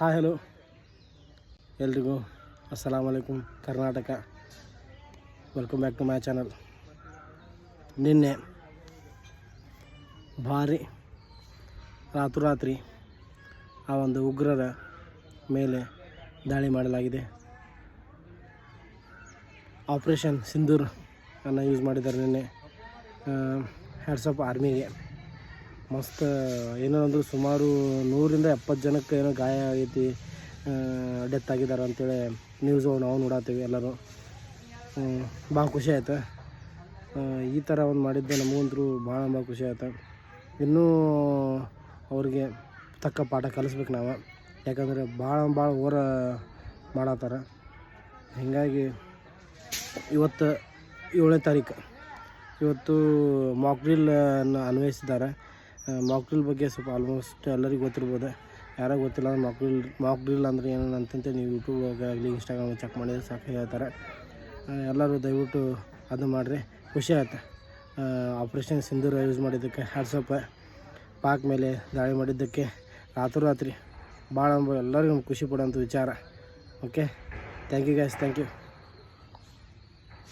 Hi hello ಎಲ್ರಿಗೂ ಅಸ್ಸಲಾಮ್ ವಲೈಕುಮ್ Karnataka. Welcome back to my channel. ನಿನ್ನೆ ಭಾರಿ ರಾತ್ರಿ ಆ ಒಂದು ಉಗ್ರರ ಮೇಲೆ ದಾಳಿ ಮಾಡಲಾಗಿದೆ. ಆಪರೇಷನ್ ಸಿಂಧೂರ್ ಅನ್ನು ಯೂಸ್ ಮಾಡಿದ್ದಾರೆ ನಿನ್ನೆ. ಹ್ಯಾಟ್ಸ್ ಆಫ್ ಆರ್ಮಿಗೆ. ಮಸ್ತ್ ಏನೋ ಅಂದ್ರೆ ಸುಮಾರು 100-70 ಜನಕ್ಕೆ ಏನೋ ಗಾಯ ಆಗೈತಿ, ಡೆತ್ ಆಗಿದ್ದಾರೆ ಅಂತೇಳಿ ನ್ಯೂಸು ನಾವು ನೋಡತ್ತೀವಿ ಎಲ್ಲರೂ. ಭಾಳ ಖುಷಿ ಆಯ್ತು. ಈ ಥರ ಒಂದು ಮಾಡಿದ್ದೆ ನಮಗಂತೂ ಭಾಳ ಖುಷಿ ಆಯ್ತು. ಇನ್ನೂ ಅವ್ರಿಗೆ ತಕ್ಕ ಪಾಠ ಕಲಿಸ್ಬೇಕು ನಾವು, ಯಾಕಂದರೆ ಭಾಳ ಓವರ ಮಾಡತ್ತಾರ. ಹೀಗಾಗಿ ಇವತ್ತು 7ನೇ ತಾರೀಕು, ಇವತ್ತು ಮಾಕ್ ಡ್ರಿಲ್ಲನ್ನು ಅನ್ವಯಿಸಿದ್ದಾರೆ. ಮಾಕ್ ಡ್ರಿಲ್ ಬಗ್ಗೆ ಸ್ವಲ್ಪ ಆಲ್ಮೋಸ್ಟ್ ಎಲ್ಲರಿಗೂ ಗೊತ್ತಿರ್ಬೋದು. ಯಾರೋ ಗೊತ್ತಿಲ್ಲ ಅಂದ್ರೆ ಮಾಕ್ ಡ್ರಿಲ್ ಅಂದರೆ ಏನು ಅಂತಂತೆ ನೀವು ಯೂಟ್ಯೂಬಾಗಲಿ ಇನ್ಸ್ಟಾಗ್ರಾಮ್ ಚೆಕ್ ಮಾಡಿದರೆ ಸಾಕು ಹೇಳ್ತಾರೆ. ಎಲ್ಲರೂ ದಯವಿಟ್ಟು ಅದು ಮಾಡಿರಿ. ಖುಷಿ ಆಯ್ತು. ಆಪ್ರೇಷನ್ ಸಿಂಧೂರ್ ಯೂಸ್ ಮಾಡಿದ್ದಕ್ಕೆ ಹ್ಯಾಟ್ಸ್ ಆಫ್. ಪಾಕ್ ಮೇಲೆ ದಾಳಿ ಮಾಡಿದ್ದಕ್ಕೆ ರಾತ್ರಿ ಭಾಳ ಎಲ್ಲರಿಗೂ ಖುಷಿ ಪಡೋಂಥ ವಿಚಾರ. Okay, thank you guys, thank you.